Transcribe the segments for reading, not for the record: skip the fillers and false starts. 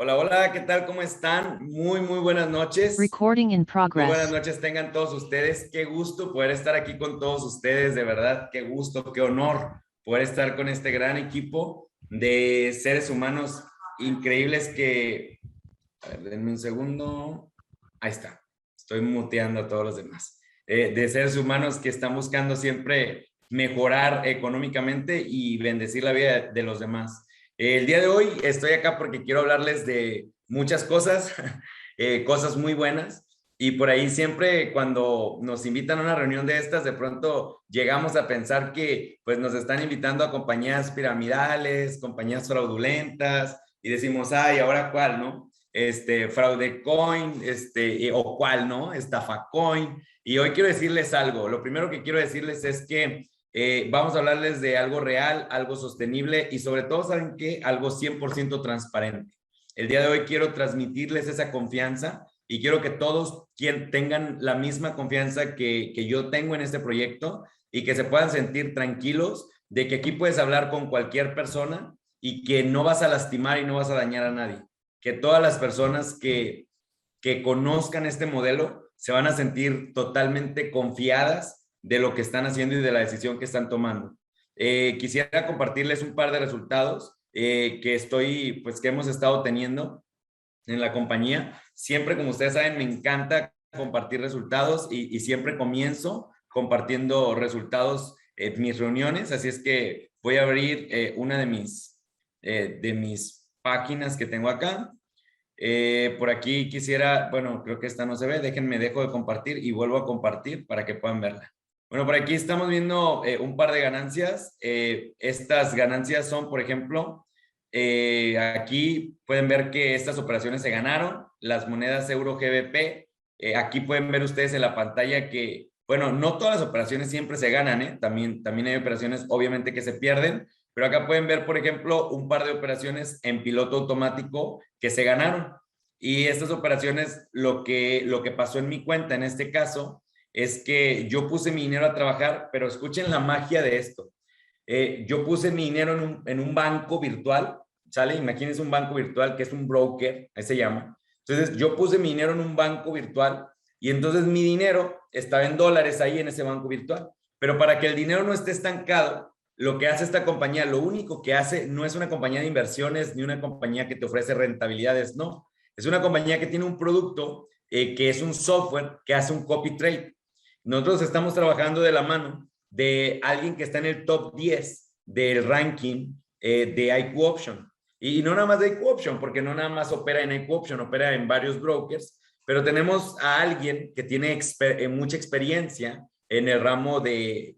Hola, hola, ¿qué tal? ¿Cómo están? Muy buenas noches. Recording in Muy buenas progress. noches tengan todos ustedes. Qué gusto poder estar aquí con todos ustedes, de verdad, qué gusto, qué honor poder estar con este gran equipo de seres humanos increíbles que... A ver, denme un segundo. Ahí está. Estoy muteando a todos los demás. De seres humanos que están buscando siempre mejorar económicamente y bendecir la vida de los demás. El día de hoy estoy acá porque quiero hablarles de muchas cosas, cosas muy buenas. Y por ahí siempre cuando nos invitan a una reunión de estas, de pronto llegamos a pensar que pues nos están invitando a compañías piramidales, compañías fraudulentas, y decimos, ay, ¿ahora cuál, no? Fraude coin, o cuál, ¿no? Estafa coin. Y hoy quiero decirles algo. Lo primero que quiero decirles es que vamos a hablarles de algo real, algo sostenible y sobre todo, ¿saben qué? Algo 100% transparente. El día de hoy quiero transmitirles esa confianza y quiero que todos tengan la misma confianza que yo tengo en este proyecto y que se puedan sentir tranquilos de que aquí puedes hablar con cualquier persona y que no vas a lastimar y no vas a dañar a nadie. Que todas las personas que conozcan este modelo se van a sentir totalmente confiadas de lo que están haciendo y de la decisión que están tomando. Quisiera compartirles un par de resultados que hemos estado teniendo en la compañía. Siempre, como ustedes saben, me encanta compartir resultados y siempre comienzo compartiendo resultados en mis reuniones. Así es que voy a abrir una de mis páginas que tengo acá. Por aquí quisiera, bueno, creo que esta no se ve, dejo de compartir y vuelvo a compartir para que puedan verla. Bueno, por aquí estamos viendo un par de ganancias. Estas ganancias son, por ejemplo, aquí pueden ver que estas operaciones se ganaron, las monedas euro GBP. Aquí pueden ver ustedes en la pantalla que, bueno, no todas las operaciones siempre se ganan, ¿eh? También hay operaciones obviamente que se pierden, pero acá pueden ver, por ejemplo, un par de operaciones en piloto automático que se ganaron. Y estas operaciones, lo que pasó en mi cuenta en este caso, es que yo puse mi dinero a trabajar, pero escuchen la magia de esto. Yo puse mi dinero en un banco virtual, ¿sale? Imagínense un banco virtual que es un broker, ahí se llama. Entonces, yo puse mi dinero en un banco virtual y entonces mi dinero estaba en dólares ahí en ese banco virtual. Pero para que el dinero no esté estancado, lo que hace esta compañía, lo único que hace no es una compañía de inversiones ni una compañía que te ofrece rentabilidades, no. Es una compañía que tiene un producto que es un software que hace un copy trade. Nosotros estamos trabajando de la mano de alguien que está en el top 10 del ranking de IQ Option. Y no nada más de IQ Option, porque no nada más opera en IQ Option, opera en varios brokers, pero tenemos a alguien que tiene mucha experiencia en el ramo de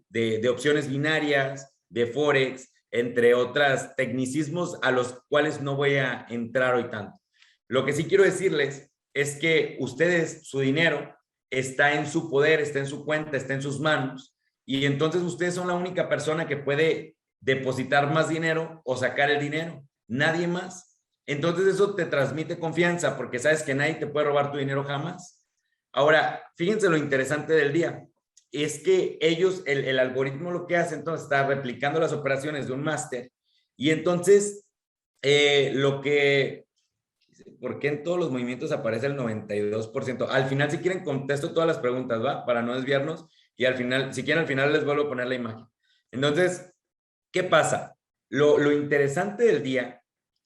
opciones binarias, de Forex, entre otras tecnicismos a los cuales no voy a entrar hoy tanto. Lo que sí quiero decirles es que ustedes, su dinero está en su poder, está en su cuenta, está en sus manos, y entonces ustedes son la única persona que puede depositar más dinero o sacar el dinero, nadie más. Entonces eso te transmite confianza porque sabes que nadie te puede robar tu dinero jamás. Ahora, fíjense lo interesante del día, es que ellos, el algoritmo lo que hace entonces está replicando las operaciones de un máster y entonces lo que ¿por qué en todos los movimientos aparece el 92%? Al final, si quieren, contesto todas las preguntas, ¿va? Para no desviarnos. Y al final, si quieren, al final les vuelvo a poner la imagen. Entonces, ¿qué pasa? Lo interesante del día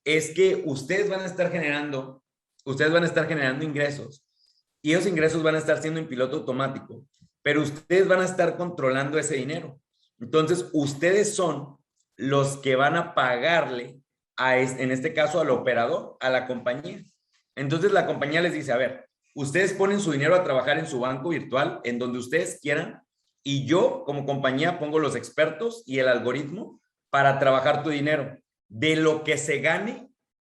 es que ustedes van a estar generando ingresos y esos ingresos van a estar siendo en piloto automático, pero ustedes van a estar controlando ese dinero. Entonces, ustedes son los que van a pagarle en este caso al operador, a la compañía. Entonces la compañía les dice, a ver, ustedes ponen su dinero a trabajar en su banco virtual, en donde ustedes quieran, y yo como compañía pongo los expertos y el algoritmo para trabajar tu dinero. De lo que se gane,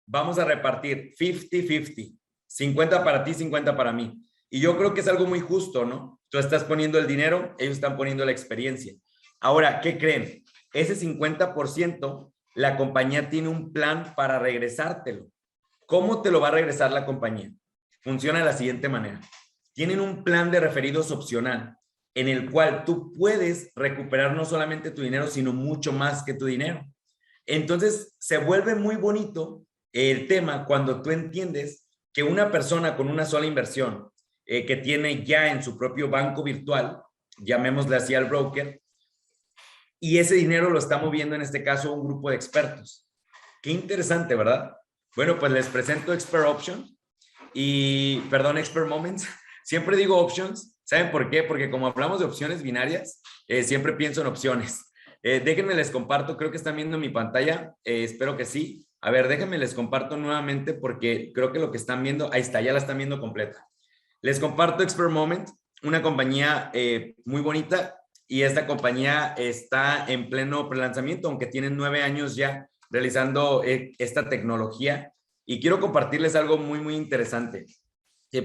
vamos a repartir 50-50, 50 para ti, 50 para mí. Y yo creo que es algo muy justo, ¿no? Tú estás poniendo el dinero, ellos están poniendo la experiencia. Ahora, ¿qué creen? Ese 50%, la compañía tiene un plan para regresártelo. ¿Cómo te lo va a regresar la compañía? Funciona de la siguiente manera. Tienen un plan de referidos opcional en el cual tú puedes recuperar no solamente tu dinero, sino mucho más que tu dinero. Entonces, se vuelve muy bonito el tema cuando tú entiendes que una persona con una sola inversión que tiene ya en su propio banco virtual, llamémosle así al broker, y ese dinero lo está moviendo en este caso un grupo de expertos. Qué interesante, ¿verdad? Bueno, pues les presento Expert Options y, perdón, Expert Moments. Siempre digo options. ¿Saben por qué? Porque como hablamos de opciones binarias, siempre pienso en opciones. Déjenme les comparto, creo que están viendo mi pantalla, espero que sí. A ver, déjenme les comparto nuevamente porque creo que lo que están viendo, ahí está, ya la están viendo completa. Les comparto Expert Moment, una compañía muy bonita y esta compañía está en pleno prelanzamiento, aunque tienen 9 años ya realizando esta tecnología. Y quiero compartirles algo muy, muy interesante.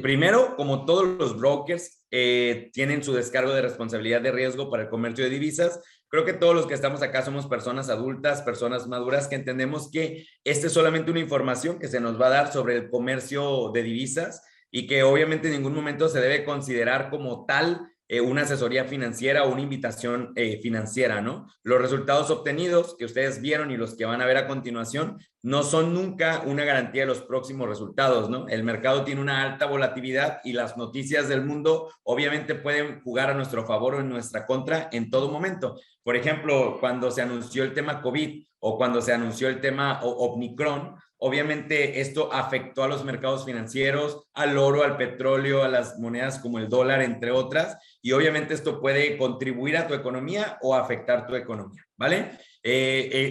Primero, como todos los brokers tienen su descargo de responsabilidad de riesgo para el comercio de divisas, creo que todos los que estamos acá somos personas adultas, personas maduras que entendemos que esta es solamente una información que se nos va a dar sobre el comercio de divisas y que obviamente en ningún momento se debe considerar como tal una asesoría financiera o una invitación financiera, ¿no? Los resultados obtenidos que ustedes vieron y los que van a ver a continuación no son nunca una garantía de los próximos resultados, ¿no? El mercado tiene una alta volatilidad y las noticias del mundo obviamente pueden jugar a nuestro favor o en nuestra contra en todo momento. Por ejemplo, cuando se anunció el tema COVID o cuando se anunció el tema Omicron, obviamente esto afectó a los mercados financieros, al oro, al petróleo, a las monedas como el dólar, entre otras, y obviamente esto puede contribuir a tu economía o afectar tu economía, ¿vale?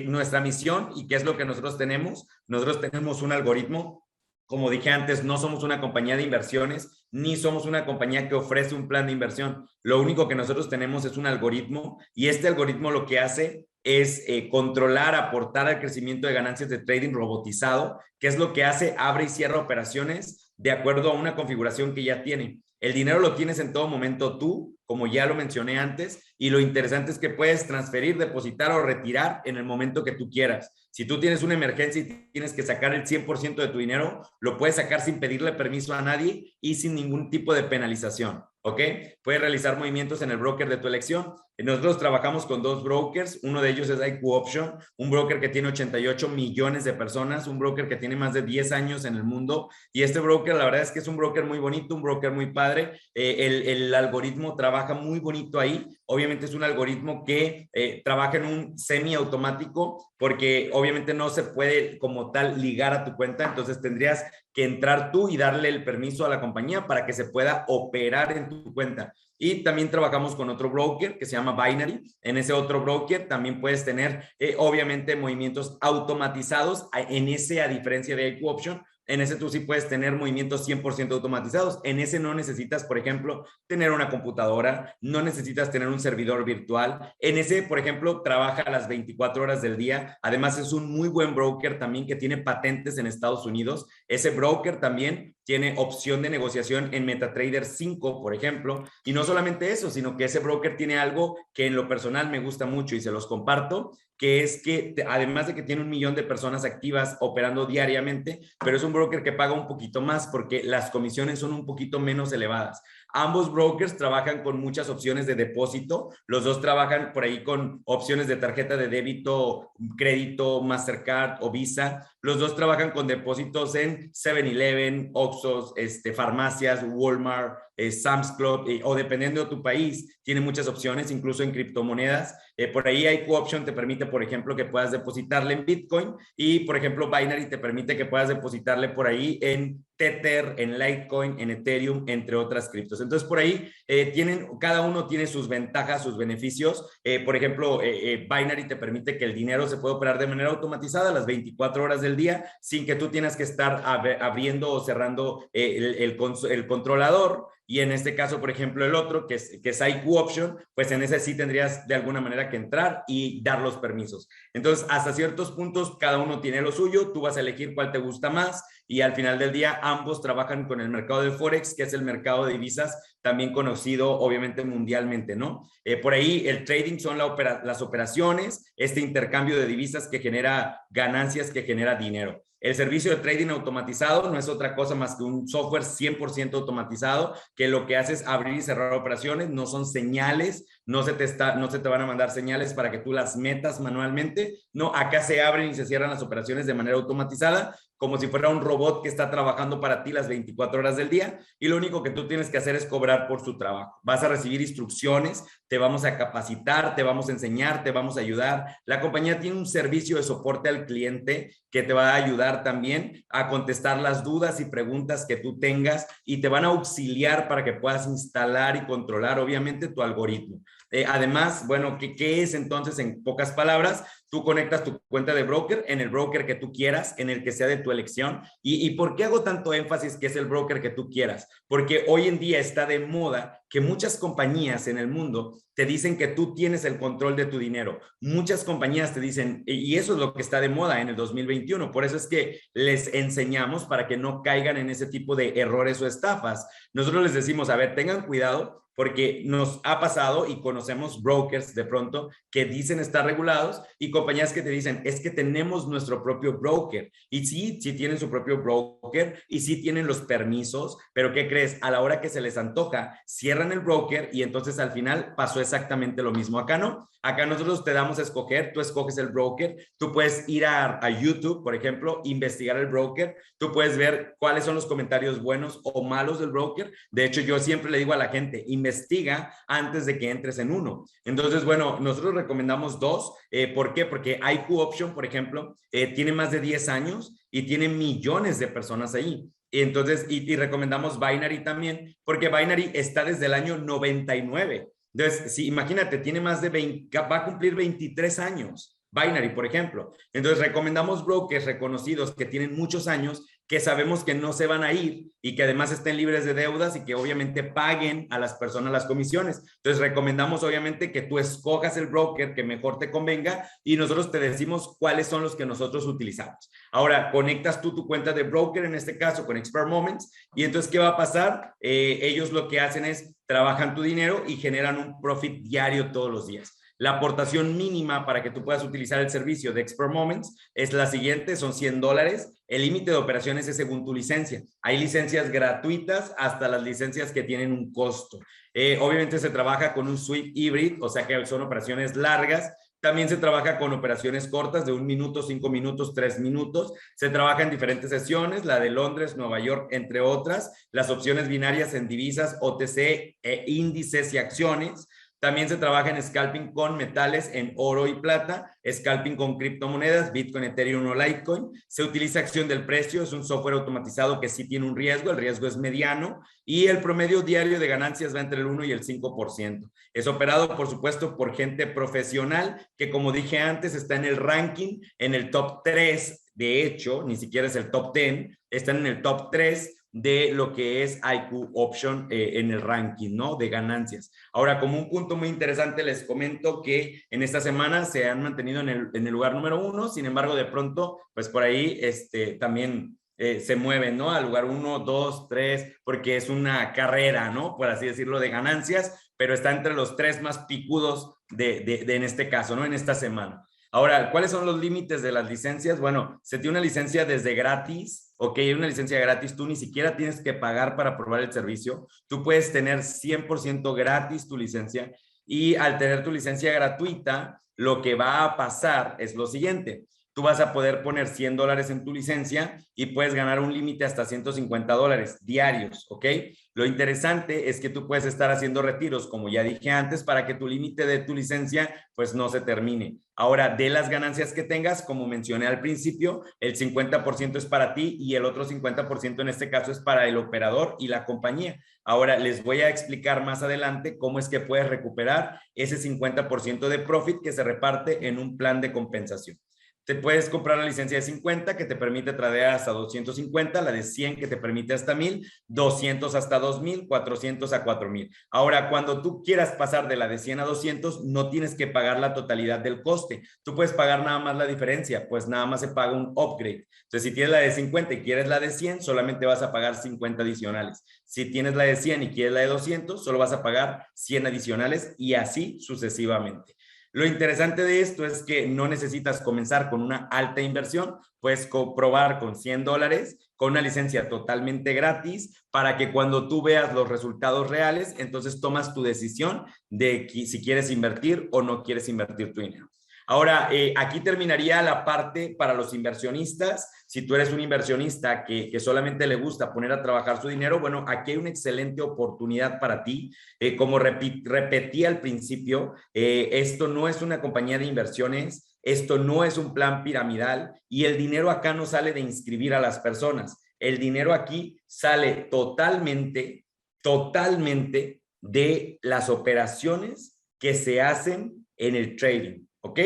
Nuestra misión y qué es lo que nosotros tenemos un algoritmo. Como dije antes, no somos una compañía de inversiones, ni somos una compañía que ofrece un plan de inversión. Lo único que nosotros tenemos es un algoritmo y este algoritmo lo que hace es controlar, aportar al crecimiento de ganancias de trading robotizado, que es lo que hace, abre y cierra operaciones de acuerdo a una configuración que ya tiene. El dinero lo tienes en todo momento tú, como ya lo mencioné antes, y lo interesante es que puedes transferir, depositar o retirar en el momento que tú quieras. Si tú tienes una emergencia y tienes que sacar el 100% de tu dinero, lo puedes sacar sin pedirle permiso a nadie y sin ningún tipo de penalización, ¿ok? Puedes realizar movimientos en el broker de tu elección. Nosotros trabajamos con 2 brokers, uno de ellos es IQ Option, un broker que tiene 88 millones de personas, un broker que tiene más de 10 años en el mundo, y este broker la verdad es que es un broker muy bonito, un broker muy padre, el algoritmo trabaja muy bonito ahí, obviamente es un algoritmo que trabaja en un semiautomático porque obviamente no se puede como tal ligar a tu cuenta, entonces tendrías que entrar tú y darle el permiso a la compañía para que se pueda operar en tu cuenta. Y también trabajamos con otro broker que se llama Binary. En ese otro broker también puedes tener, obviamente, movimientos automatizados. En ese, a diferencia de IQ Option, en ese tú sí puedes tener movimientos 100% automatizados. En ese no necesitas, por ejemplo, tener una computadora, no necesitas tener un servidor virtual. En ese, por ejemplo, trabaja a las 24 horas del día. Además, es un muy buen broker también que tiene patentes en Estados Unidos. Ese broker también tiene opción de negociación en MetaTrader 5, por ejemplo. Y no solamente eso, sino que ese broker tiene algo que en lo personal me gusta mucho y se los comparto, que es que además de que tiene 1 millón de personas activas operando diariamente, pero es un broker que paga un poquito más porque las comisiones son un poquito menos elevadas. Ambos brokers trabajan con muchas opciones de depósito. Los dos trabajan por ahí con opciones de tarjeta de débito, crédito, Mastercard o Visa. Los dos trabajan con depósitos en 7-Eleven, Oxxos, farmacias, Walmart, Sam's Club, o dependiendo de tu país, tiene muchas opciones, incluso en criptomonedas. Por ahí IQ Option te permite, por ejemplo, que puedas depositarle en Bitcoin y, por ejemplo, Binary te permite que puedas depositarle por ahí en Tether, en Litecoin, en Ethereum, entre otras criptos. Entonces, por ahí cada uno tiene sus ventajas, sus beneficios. Por ejemplo, Binary te permite que el dinero se pueda operar de manera automatizada a las 24 horas del día sin que tú tengas que estar abriendo o cerrando el controlador. Y en este caso, por ejemplo, el otro, que es IQ Option, pues en ese sí tendrías de alguna manera que entrar y dar los permisos. Entonces, hasta ciertos puntos, cada uno tiene lo suyo, tú vas a elegir cuál te gusta más y al final del día ambos trabajan con el mercado de Forex, que es el mercado de divisas, también conocido obviamente mundialmente, ¿no? Por ahí el trading son las operaciones, este intercambio de divisas que genera ganancias, que genera dinero. El servicio de trading automatizado no es otra cosa más que un software 100% automatizado que lo que hace es abrir y cerrar operaciones, no son señales, no se te van a mandar señales para que tú las metas manualmente, no, acá se abren y se cierran las operaciones de manera automatizada como si fuera un robot que está trabajando para ti las 24 horas del día y lo único que tú tienes que hacer es cobrar por su trabajo. Vas a recibir instrucciones, te vamos a capacitar, te vamos a enseñar, te vamos a ayudar. La compañía tiene un servicio de soporte al cliente que te va a ayudar también a contestar las dudas y preguntas que tú tengas y te van a auxiliar para que puedas instalar y controlar obviamente tu algoritmo. Además, bueno, ¿qué es entonces en pocas palabras? Tú conectas tu cuenta de broker en el broker que tú quieras, en el que sea de tu elección. ¿Y por qué hago tanto énfasis que es el broker que tú quieras? Porque hoy en día está de moda que muchas compañías en el mundo te dicen que tú tienes el control de tu dinero. Muchas compañías te dicen, y eso es lo que está de moda en el 2021. Por eso es que les enseñamos para que no caigan en ese tipo de errores o estafas. Nosotros les decimos, a ver, tengan cuidado porque nos ha pasado y conocemos brokers de pronto que dicen estar regulados y compañías que te dicen, es que tenemos nuestro propio broker. Y sí, sí tienen su propio broker y sí tienen los permisos, pero ¿qué crees? A la hora que se les antoja, cierran el broker y entonces al final pasó exactamente lo mismo. Acá no. Acá nosotros te damos a escoger, tú escoges el broker, tú puedes ir a YouTube, por ejemplo, investigar el broker, tú puedes ver cuáles son los comentarios buenos o malos del broker. De hecho, yo siempre le digo a la gente, investiga antes de que entres en uno. Entonces, bueno, nosotros recomendamos dos. ¿Por qué? Porque IQ Option, por ejemplo, tiene más de 10 años y tiene millones de personas ahí. Entonces, y recomendamos Binary también, porque Binary está desde el año 99. Entonces, si imagínate, tiene más de 20, va a cumplir 23 años. Binary, por ejemplo. Entonces, recomendamos brokers reconocidos que tienen muchos años, que sabemos que no se van a ir y que además estén libres de deudas y que obviamente paguen a las personas las comisiones. Entonces, recomendamos obviamente que tú escojas el broker que mejor te convenga y nosotros te decimos cuáles son los que nosotros utilizamos. Ahora, conectas tú tu cuenta de broker, en este caso con Expert Moments, y entonces, ¿qué va a pasar? Ellos lo que hacen es trabajan tu dinero y generan un profit diario todos los días. La aportación mínima para que tú puedas utilizar el servicio de Expert Moments es la siguiente, son $100. El límite de operaciones es según tu licencia. Hay licencias gratuitas hasta las licencias que tienen un costo. Obviamente se trabaja con un suite híbrido, o sea que son operaciones largas. También se trabaja con operaciones cortas de 1 minuto, 5 minutos, 3 minutos. Se trabaja en diferentes sesiones, la de Londres, Nueva York, entre otras. Las opciones binarias en divisas, OTC, índices y acciones. También se trabaja en scalping con metales en oro y plata, scalping con criptomonedas, Bitcoin, Ethereum o Litecoin. Se utiliza acción del precio, es un software automatizado que sí tiene un riesgo, el riesgo es mediano y el promedio diario de ganancias va entre el 1 y el 5%. Es operado, por supuesto, por gente profesional que, como dije antes, está en el ranking, en el top 3, de hecho, ni siquiera es el top 10, están en el top 3 de lo que es IQ Option en el ranking, ¿no? De ganancias. Ahora, como un punto muy interesante, les comento que en esta semana se han mantenido en el lugar número 1, sin embargo, de pronto, pues por ahí también se mueven, ¿no? Al lugar 1, 2, 3, porque es una carrera, ¿no? Por así decirlo, de ganancias, pero está entre los 3 más picudos en este caso, ¿no? En esta semana. Ahora, ¿cuáles son los límites de las licencias? Bueno, se tiene una licencia desde gratis, ok, una licencia gratis, tú ni siquiera tienes que pagar para probar el servicio, tú puedes tener 100% gratis tu licencia y al tener tu licencia gratuita, lo que va a pasar es lo siguiente, tú vas a poder poner $100 en tu licencia y puedes ganar un límite hasta $150 diarios, ¿ok? Lo interesante es que tú puedes estar haciendo retiros, como ya dije antes, para que tu límite de tu licencia pues no se termine. Ahora, de las ganancias que tengas, como mencioné al principio, el 50% es para ti y el otro 50% en este caso es para el operador y la compañía. Ahora, les voy a explicar más adelante cómo es que puedes recuperar ese 50% de profit que se reparte en un plan de compensación. Te puedes comprar la licencia de 50 que te permite tradear hasta 250, la de 100 que te permite hasta 1000, 200 hasta 2000, 400 a 4000. Ahora, cuando tú quieras pasar de la de 100 a 200, no tienes que pagar la totalidad del coste. Tú puedes pagar nada más la diferencia, pues nada más se paga un upgrade. Entonces, si tienes la de 50 y quieres la de 100, solamente vas a pagar 50 adicionales. Si tienes la de 100 y quieres la de 200, solo vas a pagar 100 adicionales y así sucesivamente. Lo interesante de esto es que no necesitas comenzar con una alta inversión, puedes probar con $100 con una licencia totalmente gratis para que cuando tú veas los resultados reales, entonces tomas tu decisión de si quieres invertir o no quieres invertir tu dinero. Ahora, aquí terminaría la parte para los inversionistas. Si tú eres un inversionista que solamente le gusta poner a trabajar su dinero, bueno, aquí hay una excelente oportunidad para ti. Como repetí al principio, esto no es una compañía de inversiones, esto no es un plan piramidal y el dinero acá no sale de inscribir a las personas. El dinero aquí sale totalmente de las operaciones que se hacen en el trading, ¿ok?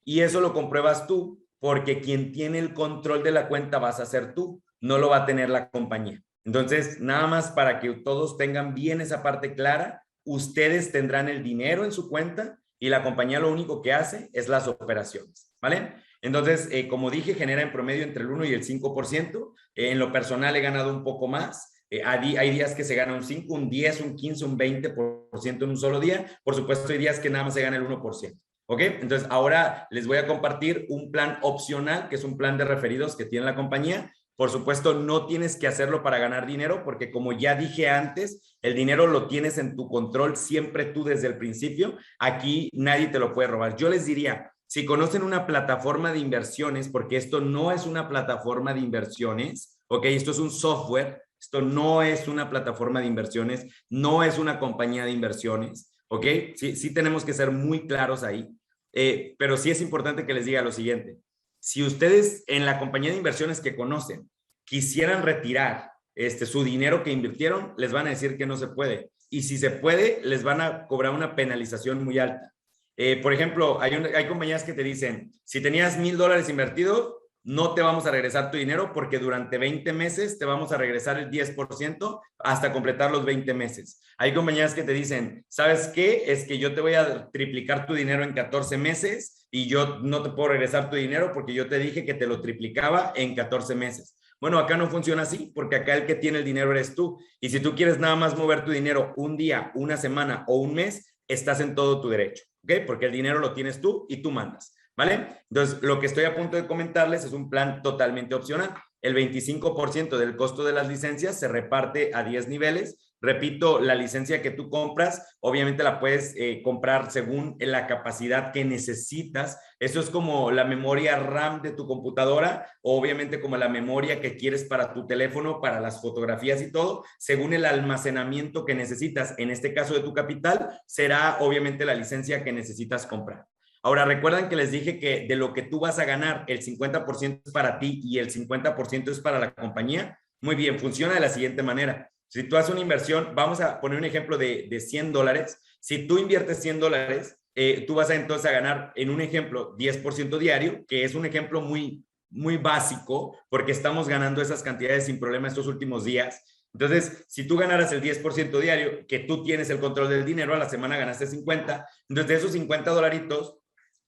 Y eso lo compruebas tú, porque quien tiene el control de la cuenta vas a ser tú, no lo va a tener la compañía. Entonces, nada más para que todos tengan bien esa parte clara, ustedes tendrán el dinero en su cuenta y la compañía lo único que hace es las operaciones, ¿vale? Entonces, como dije, genera en promedio entre el 1 y el 5%. En lo personal he ganado un poco más. Hay días que se gana un 5, un 10, un 15, un 20% en un solo día. Por supuesto, hay días que nada más se gana el 1%. ¿Ok? Entonces, ahora les voy a compartir un plan opcional, que es un plan de referidos que tiene la compañía. Por supuesto, no tienes que hacerlo para ganar dinero, porque como ya dije antes, el dinero lo tienes en tu control siempre tú desde el principio. Aquí nadie te lo puede robar. Yo les diría, si conocen una plataforma de inversiones, porque esto no es una plataforma de inversiones, ¿ok? Esto es un software, esto no es una plataforma de inversiones, no es una compañía de inversiones, ¿ok? Sí tenemos que ser muy claros ahí, pero sí es importante que les diga lo siguiente. Si ustedes en la compañía de inversiones que conocen quisieran retirar su dinero que invirtieron, les van a decir que no se puede. Y si se puede, les van a cobrar una penalización muy alta. Por ejemplo, hay compañías que te dicen, si tenías $1,000 invertido, no te vamos a regresar tu dinero porque durante 20 meses te vamos a regresar el 10% hasta completar los 20 meses. Hay compañías que te dicen, ¿sabes qué? Es que yo te voy a triplicar tu dinero en 14 meses y yo no te puedo regresar tu dinero porque yo te dije que te lo triplicaba en 14 meses. Bueno, acá no funciona así porque acá el que tiene el dinero eres tú. Y si tú quieres nada más mover tu dinero un día, una semana o un mes, estás en todo tu derecho, ¿ok? Porque el dinero lo tienes tú y tú mandas. ¿Vale? Entonces, lo que estoy a punto de comentarles es un plan totalmente opcional. El 25% del costo de las licencias se reparte a 10 niveles. Repito, la licencia que tú compras, obviamente la puedes comprar según la capacidad que necesitas. Eso es como la memoria RAM de tu computadora, o obviamente como la memoria que quieres para tu teléfono, para las fotografías y todo, según el almacenamiento que necesitas. En este caso de tu capital, será obviamente la licencia que necesitas comprar. Ahora, recuerdan que les dije que de lo que tú vas a ganar, el 50% es para ti y el 50% es para la compañía. Muy bien, funciona de la siguiente manera. Si tú haces una inversión, vamos a poner un ejemplo de $100. Si tú inviertes $100, tú vas a entonces a ganar, en un ejemplo, 10% diario, que es un ejemplo muy, muy básico, porque estamos ganando esas cantidades sin problema estos últimos días. Entonces, si tú ganaras el 10% diario, que tú tienes el control del dinero, a la semana ganaste 50. Entonces, de esos 50 dolaritos,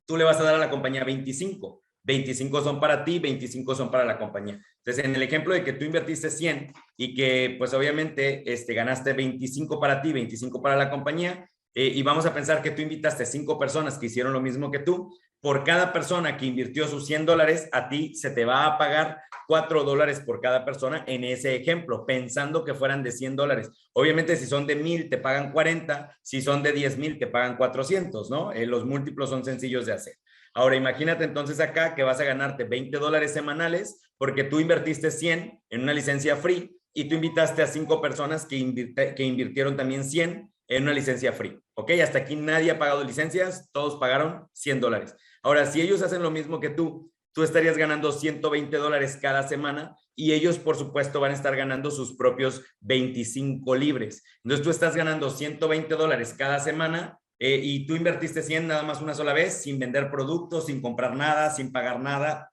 tú le vas a dar a la compañía 25. 25 son para ti, 25 son para la compañía. Entonces, en el ejemplo de que tú invertiste 100 y que pues obviamente ganaste 25 para ti, 25 para la compañía, y vamos a pensar que tú invitaste 5 personas que hicieron lo mismo que tú, por cada persona que invirtió sus $100, a ti se te va a pagar $4 por cada persona en ese ejemplo, pensando que fueran de $100. Obviamente, si son de 1,000, te pagan 40, si son de 10,000, te pagan 400, ¿no? Los múltiplos son sencillos de hacer. Ahora, imagínate entonces acá que vas a ganarte $20 semanales porque tú invertiste 100 en una licencia free y tú invitaste a 5 personas que invirtieron también 100 en una licencia free. ¿Ok? Hasta aquí nadie ha pagado licencias, todos pagaron $100. Ahora, si ellos hacen lo mismo que tú estarías ganando $120 cada semana y ellos, por supuesto, van a estar ganando sus propios 25 libres. Entonces, tú estás ganando $120 cada semana y tú invertiste 100 nada más una sola vez, sin vender productos, sin comprar nada, sin pagar nada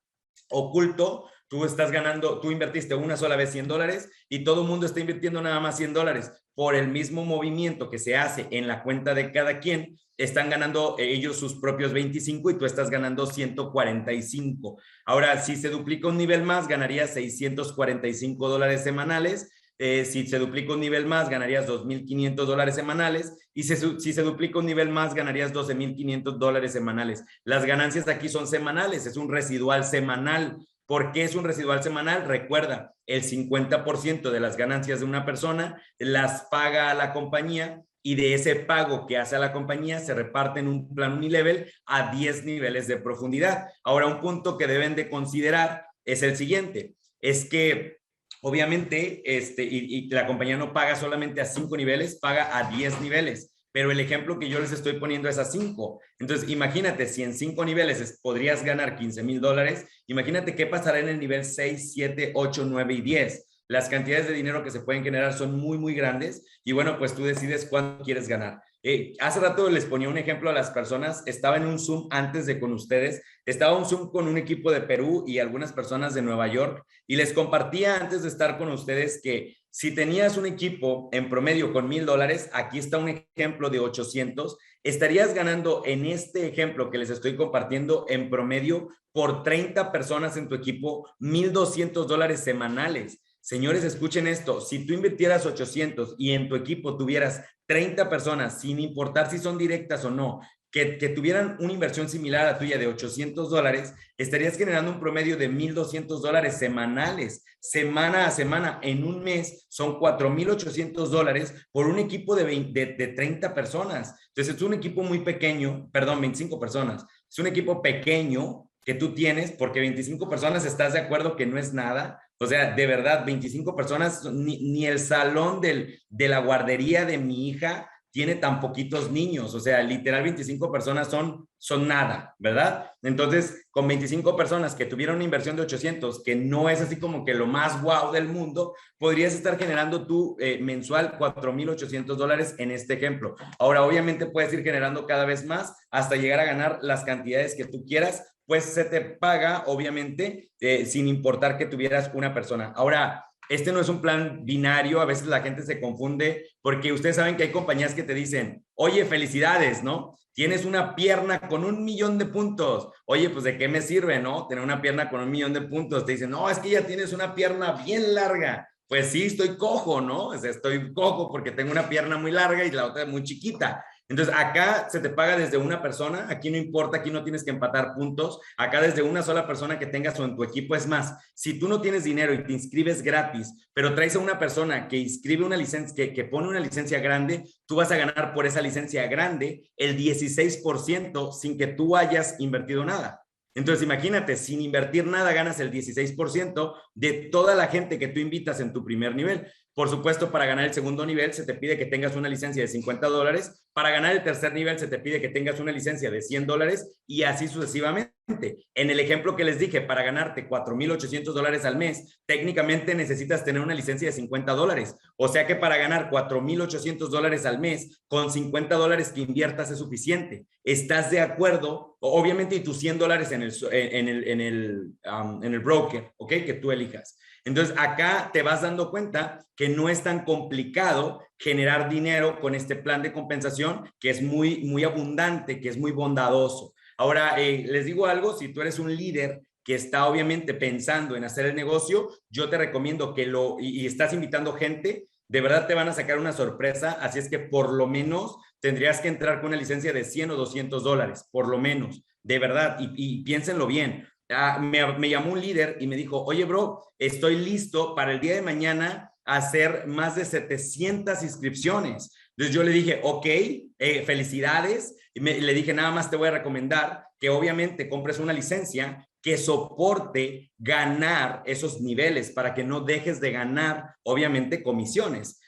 oculto. Tú invertiste una sola vez $100 y todo el mundo está invirtiendo nada más $100 por el mismo movimiento que se hace en la cuenta de cada quien. Están ganando ellos sus propios 25 y tú estás ganando 145. Ahora, si se duplica un nivel más, ganarías $645 semanales. Si se duplica un nivel más, ganarías $2,500 semanales. Y si se duplica un nivel más, ganarías $12,500 semanales. Las ganancias aquí son semanales, es un residual semanal. ¿Por qué es un residual semanal? Recuerda, el 50% de las ganancias de una persona las paga a la compañía y de ese pago que hace a la compañía se reparte en un plan unilevel a 10 niveles de profundidad. Ahora, un punto que deben de considerar es el siguiente, es que obviamente y la compañía no paga solamente a 5 niveles, paga a 10 niveles, pero el ejemplo que yo les estoy poniendo es a 5. Entonces, imagínate, si en 5 niveles podrías ganar $15,000, imagínate qué pasará en el nivel 6, 7, 8, 9 y 10. Las cantidades de dinero que se pueden generar son muy, muy grandes y bueno, pues tú decides cuánto quieres ganar. Hace rato les ponía un ejemplo a las personas, estaba en un Zoom antes de con ustedes, estaba un Zoom con un equipo de Perú y algunas personas de Nueva York y les compartía antes de estar con ustedes que si tenías un equipo en promedio con $1,000, aquí está un ejemplo de 800, estarías ganando en este ejemplo que les estoy compartiendo en promedio por 30 personas en tu equipo $1,200 semanales. Señores, escuchen esto, si tú invirtieras 800 y en tu equipo tuvieras 30 personas, sin importar si son directas o no, que tuvieran una inversión similar a tuya de $800, estarías generando un promedio de $1,200 semanales, semana a semana. En un mes son $4,800 por un equipo de 30 personas. Entonces, es un equipo muy pequeño, perdón, 25 personas. Es un equipo pequeño que tú tienes, porque 25 personas, ¿estás de acuerdo que no es nada? O sea, de verdad, 25 personas, ni el salón de la guardería de mi hija tiene tan poquitos niños. O sea, literal 25 personas son nada, ¿verdad? Entonces, con 25 personas que tuvieron una inversión de 800, que no es así como que lo más guau del mundo, podrías estar generando tú mensual $4,800 en este ejemplo. Ahora, obviamente puedes ir generando cada vez más hasta llegar a ganar las cantidades que tú quieras, pues se te paga, obviamente, sin importar que tuvieras una persona. Ahora, este no es un plan binario, a veces la gente se confunde, porque ustedes saben que hay compañías que te dicen, oye, felicidades, ¿no? Tienes una pierna con 1,000,000 de puntos. Oye, pues ¿de qué me sirve, no? Tener una pierna con 1,000,000 de puntos. Te dicen, no, es que ya tienes una pierna bien larga. Pues sí, estoy cojo, ¿no? O sea, estoy cojo porque tengo una pierna muy larga y la otra muy chiquita. Entonces, acá se te paga desde una persona, aquí no importa, aquí no tienes que empatar puntos, acá desde una sola persona que tengas o en tu equipo. Es más, si tú no tienes dinero y te inscribes gratis, pero traes a una persona que inscribe una licencia, que pone una licencia grande, tú vas a ganar por esa licencia grande el 16% sin que tú hayas invertido nada. Entonces, imagínate, sin invertir nada ganas el 16% de toda la gente que tú invitas en tu primer nivel. Por supuesto, para ganar el segundo nivel se te pide que tengas una licencia de $50. Para ganar el tercer nivel se te pide que tengas una licencia de $100 y así sucesivamente. En el ejemplo que les dije, para ganarte $4,800 al mes, técnicamente necesitas tener una licencia de $50. O sea que para ganar $4,800 al mes, con $50 que inviertas es suficiente. ¿Estás de acuerdo? Obviamente, y tus $100 en el broker, ¿ok? Que tú elijas. Entonces, acá te vas dando cuenta que no es tan complicado generar dinero con este plan de compensación, que es muy, muy abundante, que es muy bondadoso. Ahora, les digo algo, si tú eres un líder que está obviamente pensando en hacer el negocio, yo te recomiendo que y estás invitando gente, de verdad te van a sacar una sorpresa, así es que por lo menos tendrías que entrar con una licencia de $100 o $200, por lo menos, de verdad, y piénsenlo bien. Me llamó un líder y me dijo, oye, bro, estoy listo para el día de mañana hacer más de 700 inscripciones. Entonces yo le dije, ok, felicidades. Y le dije, nada más te voy a recomendar que obviamente compres una licencia que soporte ganar esos niveles para que no dejes de ganar, obviamente, comisiones.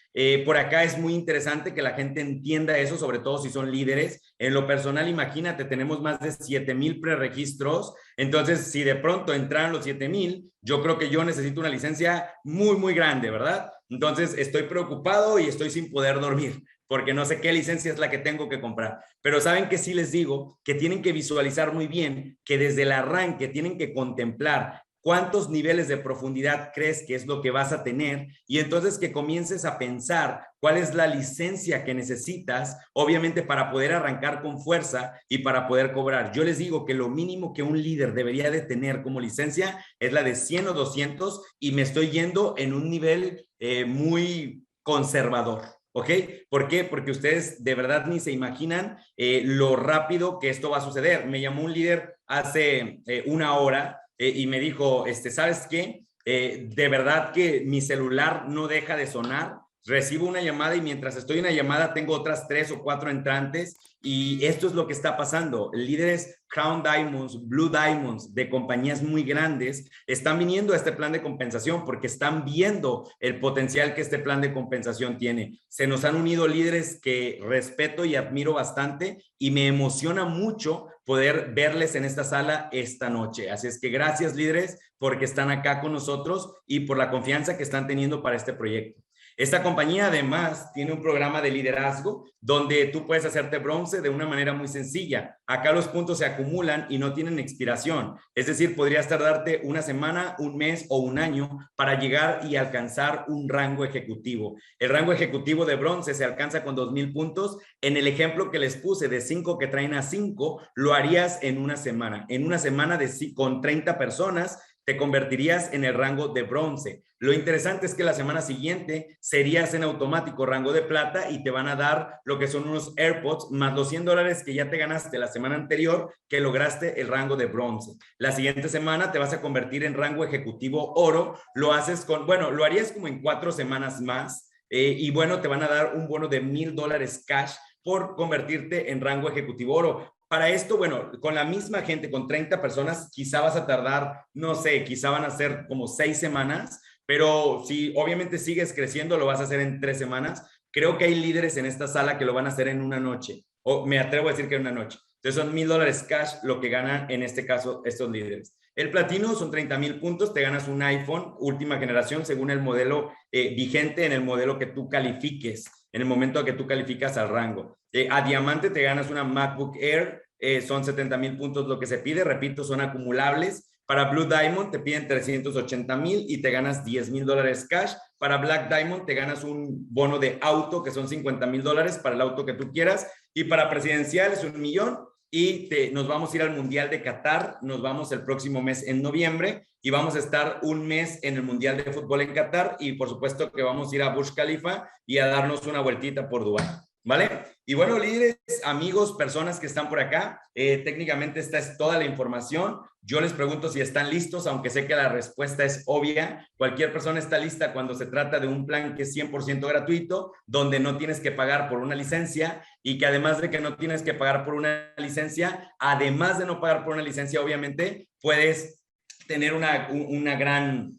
Por acá es muy interesante que la gente entienda eso, sobre todo si son líderes. En lo personal, imagínate, tenemos más de 7,000 preregistros. Entonces, si de pronto entraran los 7,000, yo creo que yo necesito una licencia muy, muy grande, ¿verdad? Entonces, estoy preocupado y estoy sin poder dormir porque no sé qué licencia es la que tengo que comprar. Pero saben que sí les digo que tienen que visualizar muy bien que desde el arranque tienen que contemplar cuántos niveles de profundidad crees que es lo que vas a tener y entonces que comiences a pensar cuál es la licencia que necesitas, obviamente para poder arrancar con fuerza y para poder cobrar. Yo les digo que lo mínimo que un líder debería de tener como licencia es la de 100 o 200 y me estoy yendo en un nivel muy conservador. ¿Ok? ¿Por qué? Porque ustedes de verdad ni se imaginan lo rápido que esto va a suceder. Me llamó un líder hace una hora y me dijo, ¿sabes qué? De verdad que mi celular no deja de sonar. recibo una llamada y mientras estoy en la llamada tengo otras 3 o 4 entrantes y esto es lo que está pasando. Líderes Crown Diamonds, Blue Diamonds de compañías muy grandes están viniendo a este plan de compensación porque están viendo el potencial que este plan de compensación tiene. Se nos han unido líderes que respeto y admiro bastante y me emociona mucho poder verles en esta sala esta noche. Así es que gracias, líderes, porque están acá con nosotros y por la confianza que están teniendo para este proyecto. Esta compañía además tiene un programa de liderazgo donde tú puedes hacerte bronce de una manera muy sencilla. Acá los puntos se acumulan y no tienen expiración. Es decir, podrías tardarte una semana, un mes o un año para llegar y alcanzar un rango ejecutivo. El rango ejecutivo de bronce se alcanza con 2,000 puntos. En el ejemplo que les puse de 5 que traen a 5, lo harías en una semana. En una semana con 30 personas te convertirías en el rango de bronce. Lo interesante es que la semana siguiente serías en automático rango de plata y te van a dar lo que son unos AirPods más los $100 que ya te ganaste la semana anterior que lograste el rango de bronce. La siguiente semana te vas a convertir en rango ejecutivo oro. Lo haces lo harías como en 4 semanas más y bueno, te van a dar un bono de $1,000 cash por convertirte en rango ejecutivo oro. Para esto, bueno, con la misma gente, con 30 personas, quizá vas a tardar, no sé, quizá van a ser como 6 semanas, pero si obviamente sigues creciendo, lo vas a hacer en 3 semanas. Creo que hay líderes en esta sala que lo van a hacer en una noche, o me atrevo a decir que en una noche. Entonces son $1,000 cash lo que ganan en este caso estos líderes. El platino son 30,000 puntos, te ganas un iPhone última generación según el modelo vigente en el modelo que tú califiques, en el momento que tú calificas al rango. A diamante te ganas una MacBook Air, son 70,000 puntos lo que se pide, repito, son acumulables. Para Blue Diamond te piden 380,000 y te ganas $10,000 cash. Para Black Diamond te ganas un bono de auto que son $50,000 para el auto que tú quieras. Y para presidencial es 1,000,000 y nos vamos a ir al Mundial de Qatar. Nos vamos el próximo mes en noviembre y vamos a estar un mes en el Mundial de Fútbol en Qatar y por supuesto que vamos a ir a Burj Khalifa y a darnos una vueltita por Dubái. ¿Vale? Y bueno, líderes, amigos, personas que están por acá, técnicamente esta es toda la información. Yo les pregunto si están listos, aunque sé que la respuesta es obvia. Cualquier persona está lista cuando se trata de un plan que es 100% gratuito, donde no tienes que pagar por una licencia y que además de que no tienes que pagar por una licencia, además de no pagar por una licencia, obviamente, puedes tener una gran,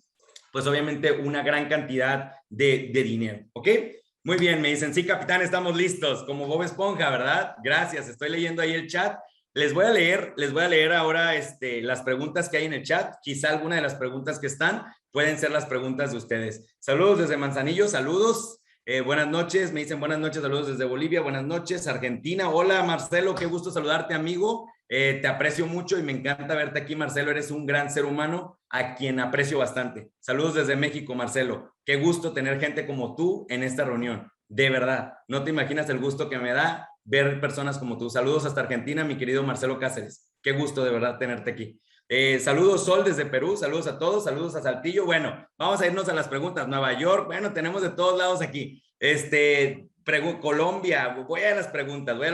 pues obviamente una gran cantidad de dinero, ¿ok? Muy bien, me dicen, sí, capitán, estamos listos, como Bob Esponja, ¿verdad? Gracias, estoy leyendo ahí el chat. Les voy a leer ahora las preguntas que hay en el chat. Quizá alguna de las preguntas que están pueden ser las preguntas de ustedes. Saludos desde Manzanillo, saludos. Buenas noches, me dicen buenas noches, saludos desde Bolivia, buenas noches, Argentina. Hola, Marcelo, qué gusto saludarte, amigo. Te aprecio mucho y me encanta verte aquí, Marcelo. Eres un gran ser humano a quien aprecio bastante. Saludos desde México, Marcelo. Qué gusto tener gente como tú en esta reunión. De verdad, no te imaginas el gusto que me da ver personas como tú. Saludos hasta Argentina, mi querido Marcelo Cáceres. Qué gusto de verdad tenerte aquí. Saludos Sol desde Perú, saludos a todos, saludos a Saltillo. Bueno, vamos a irnos a las preguntas. Nueva York, bueno, tenemos de todos lados aquí. Colombia, voy a las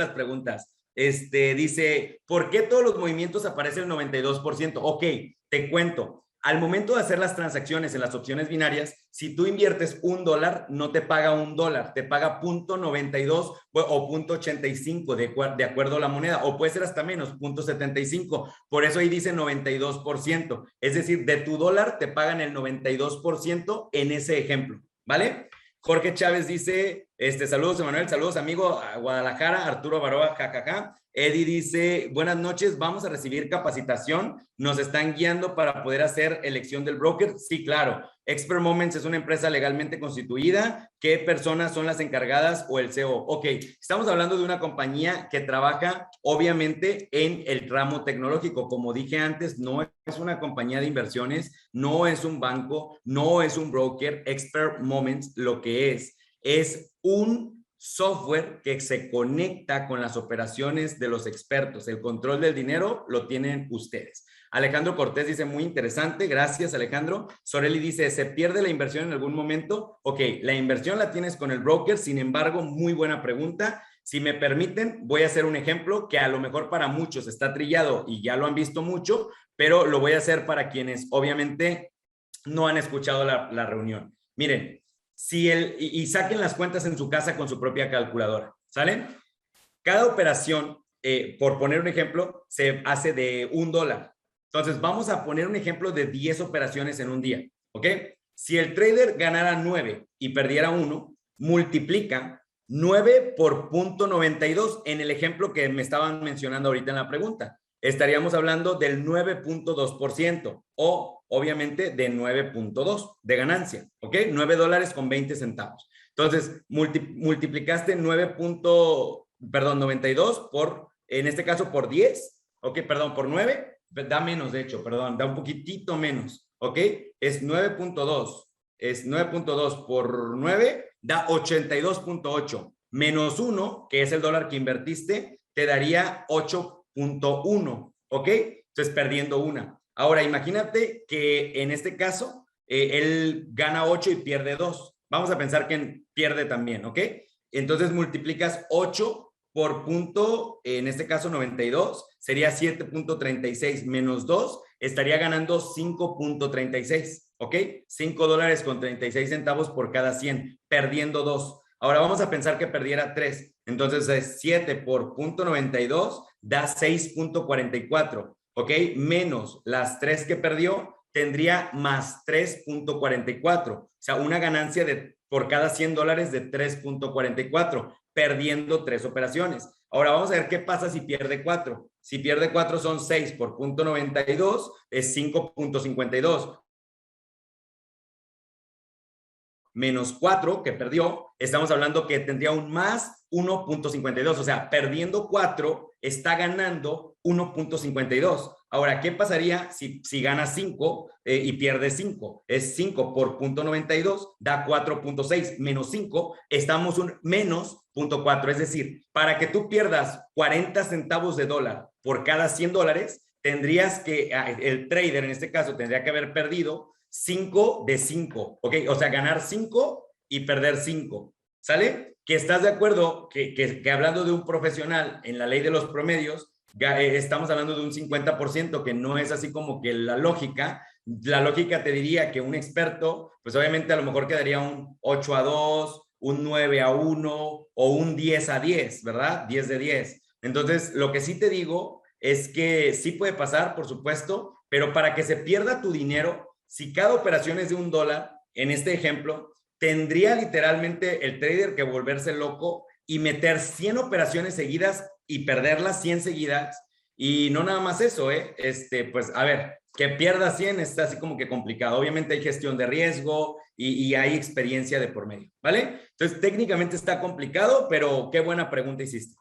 preguntas. Dice, ¿por qué todos los movimientos aparecen el 92%? Ok, te cuento. Al momento de hacer las transacciones en las opciones binarias, si tú inviertes $1, no te paga $1, te paga 0.92 o 0.85 de acuerdo a la moneda, o puede ser hasta menos, 0.75. Por eso ahí dice 92%. Es decir, de tu dólar te pagan el 92% en ese ejemplo, ¿vale? Jorge Chávez dice, saludos Emanuel, saludos amigo a Guadalajara, Arturo Baroa, jajaja. Eddie dice, buenas noches, vamos a recibir capacitación, nos están guiando para poder hacer elección del broker. Sí, claro. Expert Moments es una empresa legalmente constituida. ¿Qué personas son las encargadas o el CEO? Ok, estamos hablando de una compañía que trabaja obviamente en el ramo tecnológico. Como dije antes, no es una compañía de inversiones, no es un banco, no es un broker. Expert Moments lo que es un software que se conecta con las operaciones de los expertos. El control del dinero lo tienen ustedes. Alejandro Cortés dice, muy interesante, gracias Alejandro. Soreli dice, ¿se pierde la inversión en algún momento? Ok, la inversión la tienes con el broker, sin embargo, muy buena pregunta. Si me permiten, voy a hacer un ejemplo que a lo mejor para muchos está trillado y ya lo han visto mucho, pero lo voy a hacer para quienes obviamente no han escuchado la reunión. Miren, y saquen las cuentas en su casa con su propia calculadora, ¿sale? Cada operación, por poner un ejemplo, se hace de $1. Entonces, vamos a poner un ejemplo de 10 operaciones en un día, ¿ok? Si el trader ganara 9 y perdiera 1, multiplica 9 por 0.92 en el ejemplo que me estaban mencionando ahorita en la pregunta. Estaríamos hablando del 9.2% o obviamente de 9.2 de ganancia, ¿ok? $9.20. Entonces, multiplicaste 92 por, en este caso, por 10, ¿ok? Perdón, por 9, da menos, de hecho, perdón, da un poquitito menos, ¿ok? Es 9.2, es 9.2 por 9, da 82.8, menos 1, que es el dólar que invertiste, te daría 8.1, ¿ok? Entonces, perdiendo una. Ahora, imagínate que en este caso, él gana 8 y pierde 2. Vamos a pensar que pierde también, ¿ok? Entonces, multiplicas 8 por punto, en este caso 92, sería 7.36 menos 2, estaría ganando 5.36, ¿ok? $5.36 por cada 100, perdiendo 2. Ahora vamos a pensar que perdiera 3. Entonces es 7 por punto 92 da 6.44, ¿ok? Menos las 3 que perdió, tendría más 3.44. O sea, una ganancia por cada $100 de 3.44, perdiendo 3 operaciones. Ahora vamos a ver qué pasa si pierde 4. Si pierde 4 son 6 por punto 92, es 5.52. Menos 4 que perdió, estamos hablando que tendría un más 1.52, o sea, perdiendo 4 está ganando 1.52. Ahora, ¿qué pasaría si gana 5 y pierde 5? Es 5 por 0.92, da 4.6, menos 5, estamos un menos 0.4, es decir, para que tú pierdas 40 centavos de dólar por cada $100, tendrías que, el trader en este caso tendría que haber perdido 5 de 5, ¿ok? O sea, ganar 5 y perder 5, ¿sale? Que estás de acuerdo que hablando de un profesional en la ley de los promedios, estamos hablando de un 50%, que no es así como que la lógica te diría que un experto, pues obviamente a lo mejor quedaría un 8-2, un 9-1 o un 10-10, ¿verdad? 10 de 10. Entonces, lo que sí te digo es que sí puede pasar, por supuesto, pero para que se pierda tu dinero, si cada operación es de $1, en este ejemplo, tendría literalmente el trader que volverse loco y meter 100 operaciones seguidas y perderlas 100 seguidas. Y no nada más eso, pues a ver, que pierda 100 está así como que complicado. Obviamente hay gestión de riesgo y hay experiencia de por medio, ¿vale? Entonces técnicamente está complicado, pero qué buena pregunta hiciste.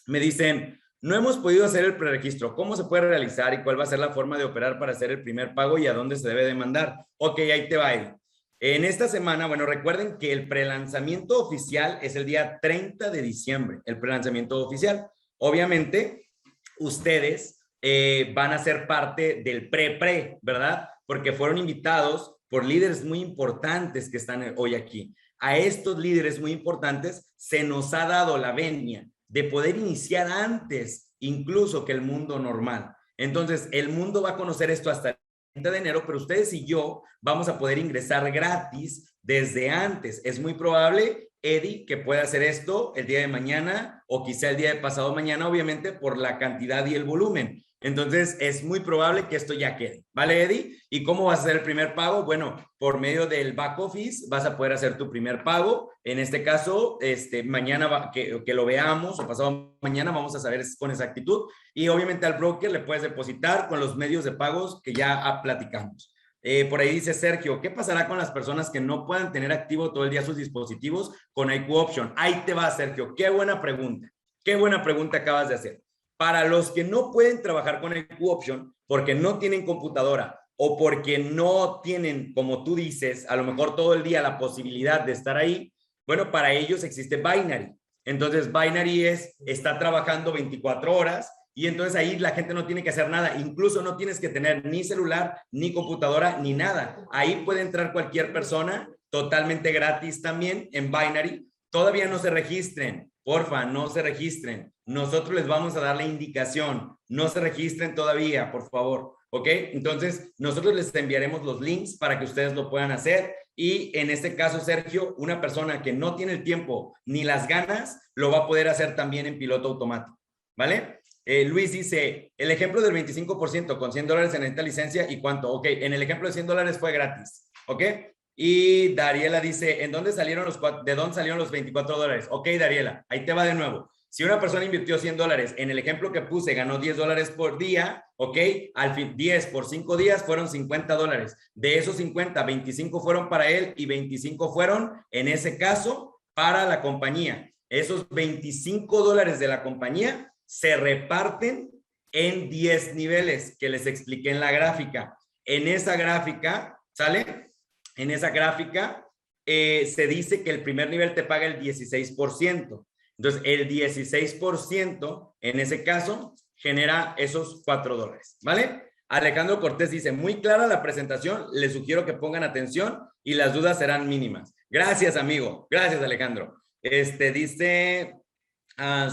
Me dicen, no hemos podido hacer el preregistro. ¿Cómo se puede realizar y cuál va a ser la forma de operar para hacer el primer pago y a dónde se debe de mandar? Ok, ahí te va, Eddie. En esta semana, bueno, recuerden que el prelanzamiento oficial es el día 30 de diciembre, el prelanzamiento oficial. Obviamente, ustedes van a ser parte del pre-pre, ¿verdad? Porque fueron invitados por líderes muy importantes que están hoy aquí. A estos líderes muy importantes se nos ha dado la venia de poder iniciar antes incluso que el mundo normal. Entonces, el mundo va a conocer esto hasta el 30 de enero, pero ustedes y yo vamos a poder ingresar gratis desde antes. Es muy probable, Eddie, que pueda hacer esto el día de mañana o quizá el día de pasado mañana, obviamente por la cantidad y el volumen. Entonces, es muy probable que esto ya quede. ¿Vale, Eddie? ¿Y cómo vas a hacer el primer pago? Bueno, por medio del back office vas a poder hacer tu primer pago. En este caso, mañana que lo veamos o pasado mañana vamos a saber con exactitud. Y obviamente al broker le puedes depositar con los medios de pagos que ya platicamos. Por ahí dice Sergio, ¿qué pasará con las personas que no puedan tener activo todo el día sus dispositivos con IQ Option? Ahí te va, Sergio. Qué buena pregunta. Qué buena pregunta acabas de hacer. Para los que no pueden trabajar con IQ Option porque no tienen computadora o porque no tienen, como tú dices, a lo mejor todo el día la posibilidad de estar ahí, bueno, para ellos existe Binary. Entonces, Binary está trabajando 24 horas y entonces ahí la gente no tiene que hacer nada. Incluso no tienes que tener ni celular, ni computadora, ni nada. Ahí puede entrar cualquier persona totalmente gratis también en Binary. Todavía no se registren. Porfa, no se registren. Nosotros les vamos a dar la indicación. No se registren todavía, por favor. ¿Ok? Entonces, nosotros les enviaremos los links para que ustedes lo puedan hacer. Y en este caso, Sergio, una persona que no tiene el tiempo ni las ganas, lo va a poder hacer también en piloto automático, ¿vale? Luis dice, el ejemplo del 25% con $100 en esta licencia, ¿y cuánto? Ok, en el ejemplo de $100 fue gratis, ¿ok? Y Dariela dice, ¿de dónde salieron los $24? Ok, Dariela, ahí te va de nuevo. Si una persona invirtió $100, en el ejemplo que puse ganó $10 por día, ok, al fin 10 por 5 días fueron $50. De esos 50, 25 fueron para él y 25 fueron, en ese caso, para la compañía. Esos $25 de la compañía se reparten en 10 niveles que les expliqué en la gráfica. En esa gráfica, ¿sale? En esa gráfica se dice que el primer nivel te paga el 16%. Entonces, el 16% en ese caso genera esos $4, ¿vale? Alejandro Cortés dice, muy clara la presentación, les sugiero que pongan atención y las dudas serán mínimas. Gracias, amigo. Gracias, Alejandro. Dice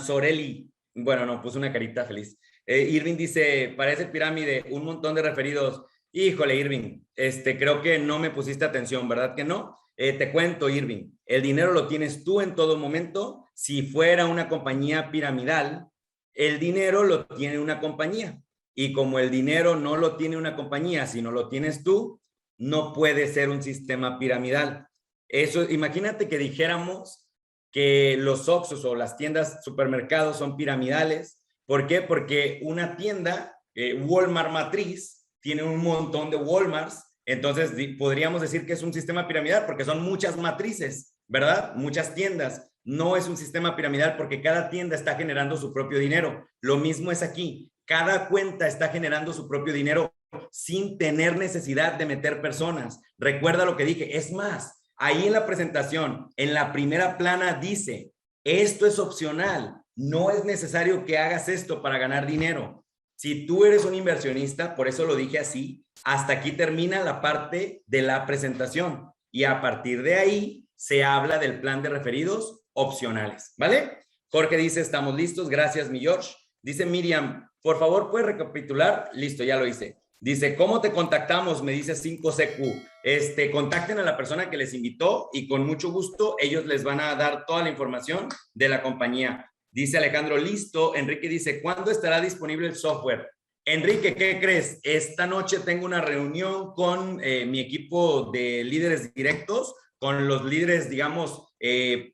Soreli, bueno, no, puso una carita feliz. Irving dice, parece pirámide, un montón de referidos. Híjole, Irving, creo que no me pusiste atención, ¿verdad que no? Te cuento, Irving, el dinero lo tienes tú en todo momento. Si fuera una compañía piramidal, el dinero lo tiene una compañía. Y como el dinero no lo tiene una compañía, sino lo tienes tú, no puede ser un sistema piramidal. Eso, imagínate que dijéramos que los Oxxos o las tiendas supermercados son piramidales. ¿Por qué? Porque una tienda, Walmart matriz, tiene un montón de Walmarts. Entonces podríamos decir que es un sistema piramidal porque son muchas matrices, ¿verdad? Muchas tiendas. No es un sistema piramidal porque cada tienda está generando su propio dinero. Lo mismo es aquí. Cada cuenta está generando su propio dinero sin tener necesidad de meter personas. Recuerda lo que dije. Es más, ahí en la presentación, en la primera plana dice, esto es opcional. No es necesario que hagas esto para ganar dinero. Si tú eres un inversionista, por eso lo dije así, hasta aquí termina la parte de la presentación y a partir de ahí se habla del plan de referidos opcionales, ¿vale? Jorge dice, estamos listos, gracias mi George. Dice Miriam, por favor, ¿puedes recapitular? Listo, ya lo hice. Dice, ¿cómo te contactamos? Me dice 5CQ. Contacten a la persona que les invitó y con mucho gusto ellos les van a dar toda la información de la compañía. Dice Alejandro, listo. Enrique dice, ¿cuándo estará disponible el software? Enrique, ¿qué crees? Esta noche tengo una reunión con mi equipo de líderes directos, con los líderes, digamos,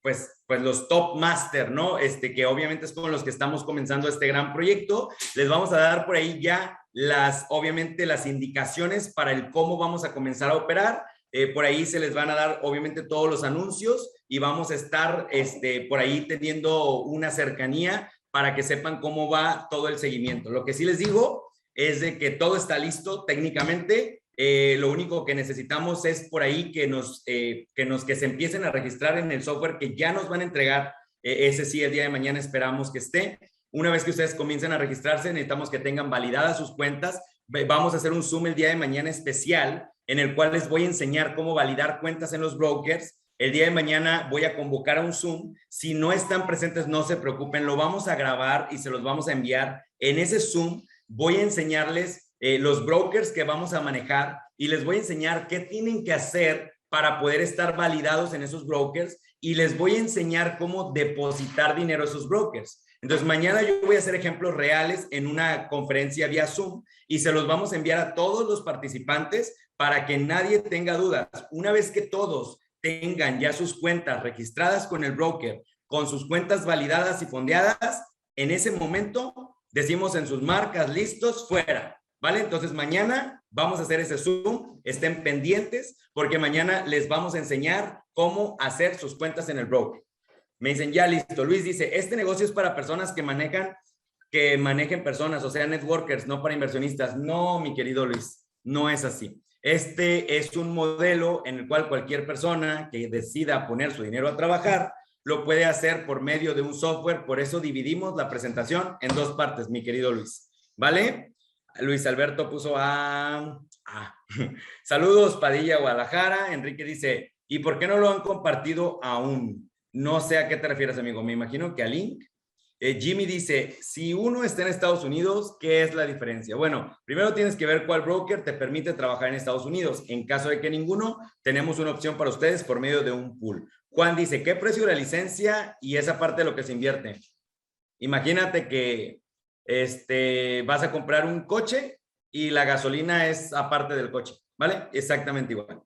pues los top master, ¿no? Que obviamente es con los que estamos comenzando este gran proyecto. Les vamos a dar por ahí ya obviamente las indicaciones para el cómo vamos a comenzar a operar. Por ahí se les van a dar obviamente todos los anuncios y vamos a estar por ahí teniendo una cercanía para que sepan cómo va todo el seguimiento. Lo que sí les digo es de que todo está listo técnicamente. Lo único que necesitamos es por ahí que se empiecen a registrar en el software que ya nos van a entregar. Ese sí, el día de mañana esperamos que esté. Una vez que ustedes comiencen a registrarse, necesitamos que tengan validadas sus cuentas. Vamos a hacer un Zoom el día de mañana especial en el cual les voy a enseñar cómo validar cuentas en los brokers. El día de mañana voy a convocar a un Zoom. Si no están presentes, no se preocupen, lo vamos a grabar y se los vamos a enviar. En ese Zoom voy a enseñarles los brokers que vamos a manejar y les voy a enseñar qué tienen que hacer para poder estar validados en esos brokers y les voy a enseñar cómo depositar dinero a esos brokers. Entonces, mañana yo voy a hacer ejemplos reales en una conferencia vía Zoom y se los vamos a enviar a todos los participantes para que nadie tenga dudas. Una vez que todos tengan ya sus cuentas registradas con el broker, con sus cuentas validadas y fondeadas, en ese momento decimos en sus marcas, listos, fuera, ¿vale? Entonces mañana vamos a hacer ese Zoom, estén pendientes porque mañana les vamos a enseñar cómo hacer sus cuentas en el broker. Me dicen, ya listo. Luis dice, este negocio es para personas que manejen personas, o sea, networkers, no para inversionistas. No, mi querido Luis, no es así. Este es un modelo en el cual cualquier persona que decida poner su dinero a trabajar lo puede hacer por medio de un software. Por eso dividimos la presentación en dos partes, mi querido Luis. ¿Vale? Luis Alberto puso saludos, Padilla, Guadalajara. Enrique dice, ¿y por qué no lo han compartido aún? No sé a qué te refieres, amigo. Me imagino que a link. Jimmy dice, si uno está en Estados Unidos, ¿qué es la diferencia? Bueno, primero tienes que ver cuál broker te permite trabajar en Estados Unidos. En caso de que ninguno, tenemos una opción para ustedes por medio de un pool. Juan dice, ¿qué precio de la licencia y esa parte de lo que se invierte? Imagínate que vas a comprar un coche y la gasolina es aparte del coche, ¿vale? Exactamente igual.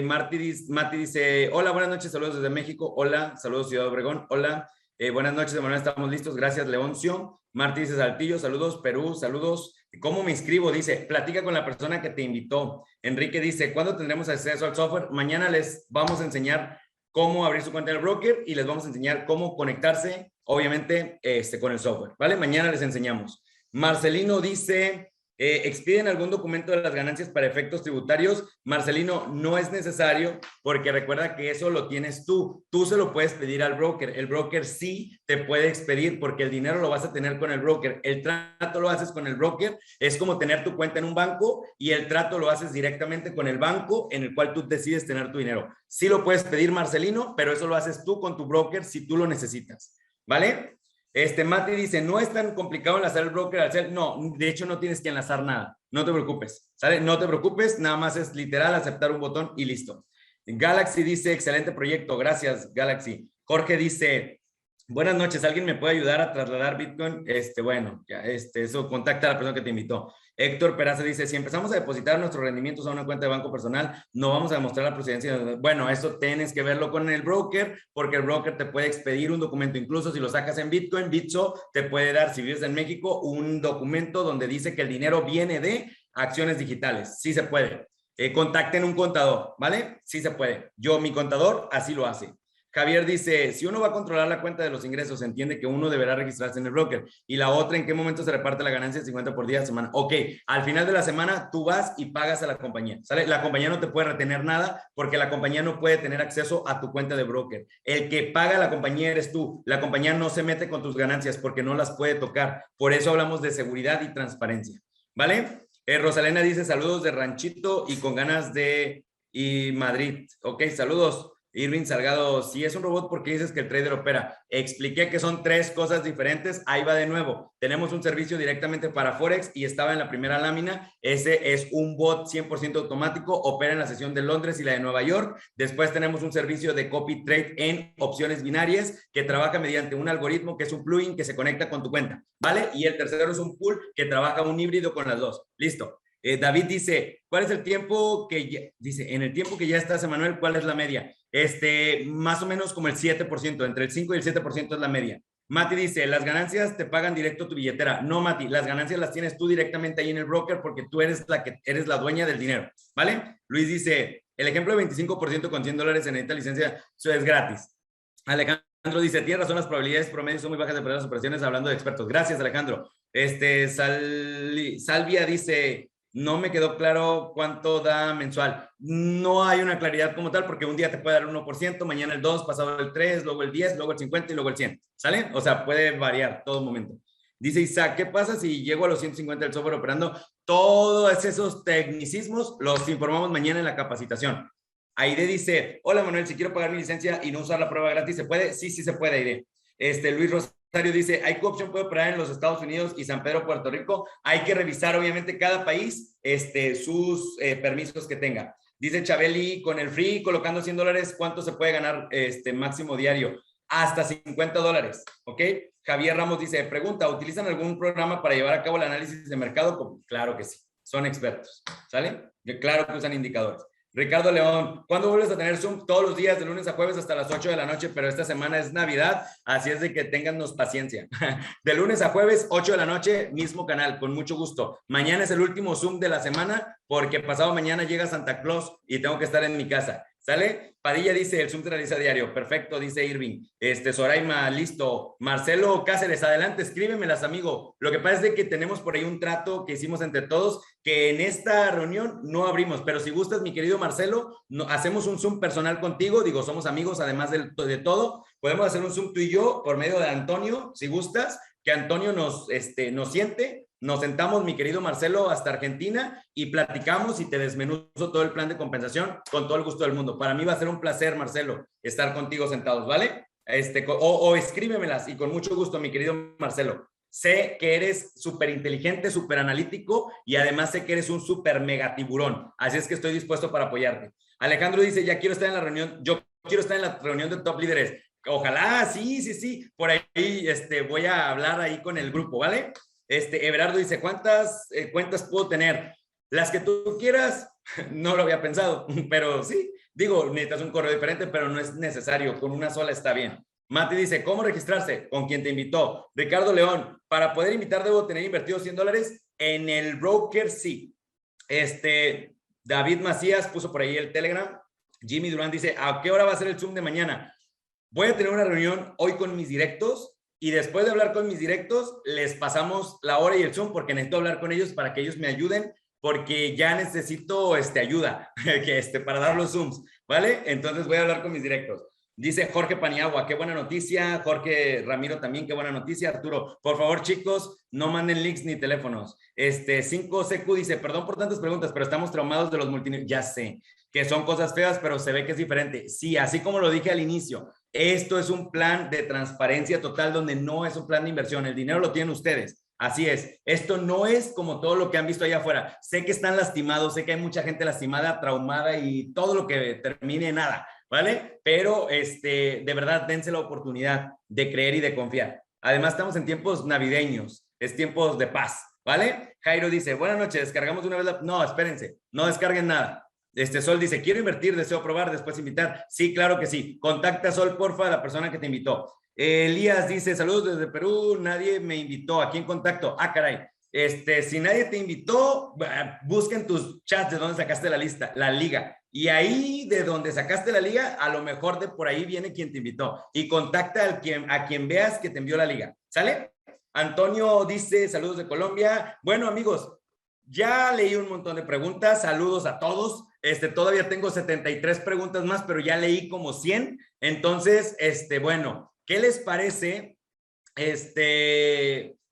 Mati dice, hola, buenas noches, saludos desde México. Hola, saludos Ciudad Obregón. Hola. Buenas noches, Emanuel, estamos listos. Gracias, Leoncio. Martí dice Saltillo, saludos. Perú, saludos. ¿Cómo me inscribo? Dice, platica con la persona que te invitó. Enrique dice, ¿cuándo tendremos acceso al software? Mañana les vamos a enseñar cómo abrir su cuenta del broker y les vamos a enseñar cómo conectarse, obviamente, con el software, ¿vale? Mañana les enseñamos. Marcelino dice, ¿expiden algún documento de las ganancias para efectos tributarios? Marcelino, no es necesario porque recuerda que eso lo tienes tú. Tú se lo puedes pedir al broker. El broker sí te puede expedir porque el dinero lo vas a tener con el broker. El trato lo haces con el broker. Es como tener tu cuenta en un banco y el trato lo haces directamente con el banco en el cual tú decides tener tu dinero. Sí lo puedes pedir, Marcelino, pero eso lo haces tú con tu broker si tú lo necesitas, ¿vale? Mati dice, no es tan complicado enlazar el broker al CEL. No, de hecho no tienes que enlazar nada. No te preocupes, ¿sale? No te preocupes, nada más es literal aceptar un botón y listo. Galaxy dice, excelente proyecto, gracias Galaxy. Jorge dice, buenas noches, ¿alguien me puede ayudar a trasladar Bitcoin? Bueno, ya, eso contacta a la persona que te invitó. Héctor Peraza dice, si empezamos a depositar nuestros rendimientos a una cuenta de banco personal, no vamos a demostrar la procedencia. Bueno, eso tienes que verlo con el broker, porque el broker te puede expedir un documento, incluso si lo sacas en Bitcoin, Bitso te puede dar, si vives en México, un documento donde dice que el dinero viene de acciones digitales. Sí se puede. Contacten un contador, ¿vale? Sí se puede. Mi contador, así lo hace. Javier dice, si uno va a controlar la cuenta de los ingresos, entiende que uno deberá registrarse en el broker. Y la otra, ¿en qué momento se reparte la ganancia? 50 por día, semana. Ok, al final de la semana tú vas y pagas a la compañía, ¿sale? La compañía no te puede retener nada porque la compañía no puede tener acceso a tu cuenta de broker. El que paga a la compañía eres tú. La compañía no se mete con tus ganancias porque no las puede tocar. Por eso hablamos de seguridad y transparencia, ¿vale? Rosalena dice, saludos de Ranchito y con ganas de Madrid. Ok, saludos. Irving Salgado, si es un robot, ¿por qué dices que el trader opera? Expliqué que son tres cosas diferentes. Ahí va de nuevo. Tenemos un servicio directamente para Forex y estaba en la primera lámina. Ese es un bot 100% automático. Opera en la sesión de Londres y la de Nueva York. Después tenemos un servicio de copy trade en opciones binarias que trabaja mediante un algoritmo que es un plugin que se conecta con tu cuenta, ¿vale? Y el tercero es un pool que trabaja un híbrido con las dos. Listo. David dice, ¿cuál es el tiempo que ya, dice, en el tiempo que ya estás, Emanuel, ¿cuál es la media? Más o menos como el 7%, entre el 5 y el 7% es la media. Mati dice, las ganancias te pagan directo tu billetera. No, Mati, las ganancias las tienes tú directamente ahí en el broker porque tú eres la dueña del dinero, ¿vale? Luis dice, el ejemplo de 25% con $100 en esta licencia, eso es gratis. Alejandro dice, tienes razón, las probabilidades promedio son muy bajas de perder las operaciones, hablando de expertos. Gracias, Alejandro. Salvia dice, no me quedó claro cuánto da mensual. No hay una claridad como tal porque un día te puede dar el 1%, mañana el 2%, pasado el 3%, luego el 10%, luego el 50% y luego el 100%. ¿Sale? O sea, puede variar todo momento. Dice Isaac, ¿qué pasa si llego a los 150 del software operando? Todos esos tecnicismos los informamos mañana en la capacitación. Aide dice, hola Manuel, si quiero pagar mi licencia y no usar la prueba gratis, ¿se puede? Sí, sí se puede, Aide. Luis Rosario dice, ¿hay qué opción puede operar en los Estados Unidos y San Pedro, Puerto Rico? Hay que revisar, obviamente, cada país, sus permisos que tenga. Dice Chabeli, con el free, colocando $100, ¿cuánto se puede ganar máximo diario? Hasta $50, ¿ok? Javier Ramos dice, pregunta, ¿utilizan algún programa para llevar a cabo el análisis de mercado? Claro que sí, son expertos, ¿sale? Claro que usan indicadores. Ricardo León, ¿cuándo vuelves a tener Zoom? Todos los días, de lunes a jueves hasta las 8 de la noche, pero esta semana es Navidad, así es de que téngannos paciencia. De lunes a jueves, 8 de la noche, mismo canal, con mucho gusto. Mañana es el último Zoom de la semana, porque pasado mañana llega Santa Claus y tengo que estar en mi casa. ¿Sale? Padilla dice, el Zoom se realiza diario. Perfecto, dice Irving. Soraima, listo. Marcelo Cáceres, adelante, escríbemelas, amigo. Lo que pasa es de que tenemos por ahí un trato que hicimos entre todos, que en esta reunión no abrimos, pero si gustas, mi querido Marcelo, hacemos un Zoom personal contigo, digo, somos amigos, además de todo. Podemos hacer un Zoom tú y yo por medio de Antonio, si gustas, que Antonio nos siente. Nos sentamos, mi querido Marcelo, hasta Argentina y platicamos y te desmenuzo todo el plan de compensación con todo el gusto del mundo. Para mí va a ser un placer, Marcelo, estar contigo sentados, ¿vale? o escríbemelas y con mucho gusto, mi querido Marcelo. Sé que eres súper inteligente, súper analítico y además sé que eres un súper mega tiburón. Así es que estoy dispuesto para apoyarte. Alejandro dice, ya quiero estar en la reunión, yo quiero estar en la reunión de top líderes. Ojalá, sí. Por ahí voy a hablar ahí con el grupo, ¿vale? Everardo dice, ¿cuántas cuentas puedo tener? Las que tú quieras, no lo había pensado, pero sí, digo, necesitas un correo diferente, pero no es necesario, con una sola está bien. Mati dice, ¿cómo registrarse? Con quien te invitó. Ricardo León, para poder invitar debo tener invertido $100 en el broker, sí. David Macías puso por ahí el Telegram. Jimmy Durán dice, ¿a qué hora va a ser el Zoom de mañana? Voy a tener una reunión hoy con mis directos y después de hablar con mis directos, les pasamos la hora y el Zoom porque necesito hablar con ellos para que ellos me ayuden porque ya necesito ayuda para dar los Zooms, ¿vale? Entonces voy a hablar con mis directos. Dice Jorge Paniagua, qué buena noticia. Jorge Ramiro también, qué buena noticia. Arturo, por favor, chicos, no manden links ni teléfonos. 5CQ dice, perdón por tantas preguntas, pero estamos traumados de los multiniveles. Ya sé que son cosas feas, pero se ve que es diferente. Sí, así como lo dije al inicio, esto es un plan de transparencia total donde no es un plan de inversión. El dinero lo tienen ustedes. Así es. Esto no es como todo lo que han visto allá afuera. Sé que están lastimados, sé que hay mucha gente lastimada, traumada y todo lo que termine en nada. ¿Vale? Pero de verdad, dense la oportunidad de creer y de confiar. Además, estamos en tiempos navideños, es tiempos de paz, ¿vale? Jairo dice, buenas noches, descargamos de una vez la... No, espérense, no descarguen nada. Sol dice, quiero invertir, deseo probar, después invitar. Sí, claro que sí. Contacta a Sol, porfa, a la persona que te invitó. Elías dice, saludos desde Perú, nadie me invitó. ¿A quién contacto? Ah, caray. Si nadie te invitó, busquen tus chats de dónde sacaste la lista, la liga. Y ahí de donde sacaste la liga, a lo mejor de por ahí viene quien te invitó. Y contacta a quien veas que te envió la liga. ¿Sale? Antonio dice, saludos de Colombia. Bueno, amigos, ya leí un montón de preguntas. Saludos a todos. Todavía tengo 73 preguntas más, pero ya leí como 100. Entonces, bueno, ¿qué les parece?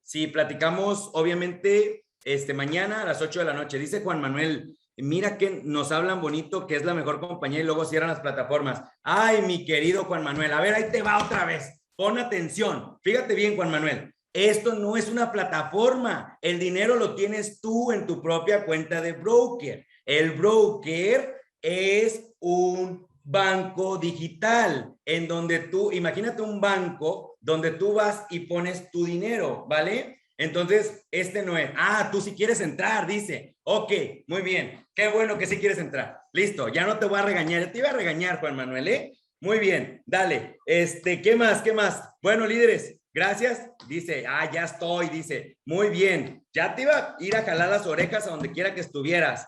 Si platicamos, obviamente, mañana a las 8 de la noche. Dice Juan Manuel, mira que nos hablan bonito, que es la mejor compañía y luego cierran las plataformas. Ay, mi querido Juan Manuel, a ver, ahí te va otra vez. Pon atención. Fíjate bien, Juan Manuel. Esto no es una plataforma. El dinero lo tienes tú en tu propia cuenta de broker. El broker es un banco digital en donde tú, imagínate un banco donde tú vas y pones tu dinero, ¿vale? Entonces, no es. Ah, tú sí quieres entrar, dice. Ok, muy bien. Qué bueno que sí quieres entrar. Listo, ya no te voy a regañar. Ya te iba a regañar, Juan Manuel, ¿eh? Muy bien, dale. ¿Qué más? ¿Qué más? Bueno, líderes, gracias. Dice, ya estoy, dice. Muy bien. Ya te iba a ir a jalar las orejas a donde quiera que estuvieras.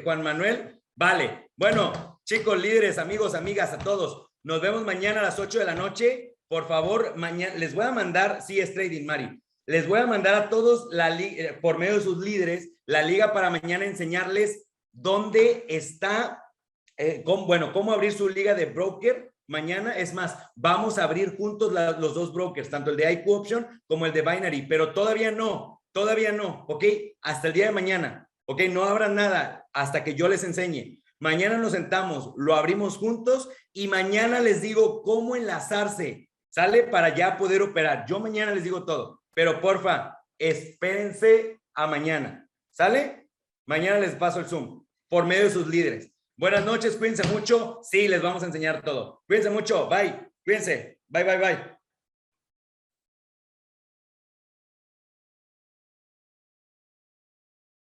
Juan Manuel? Vale. Bueno, chicos, líderes, amigos, amigas, a todos. Nos vemos mañana a las 8 de la noche. Por favor, mañana les voy a mandar, sí, es trading, Mari. Les voy a mandar a todos por medio de sus líderes la liga para mañana enseñarles dónde está, cómo abrir su liga de broker mañana. Es más, vamos a abrir juntos los dos brokers, tanto el de IQ Option como el de Binary, pero todavía no, ¿ok? Hasta el día de mañana, ¿ok? No abran nada hasta que yo les enseñe. Mañana nos sentamos, lo abrimos juntos y mañana les digo cómo enlazarse, ¿sale? Para ya poder operar. Yo mañana les digo todo. Pero porfa, espérense a mañana, ¿sale? Mañana les paso el Zoom por medio de sus líderes. Buenas noches, cuídense mucho. Sí, les vamos a enseñar todo. Cuídense mucho, bye. Cuídense, bye, bye, bye.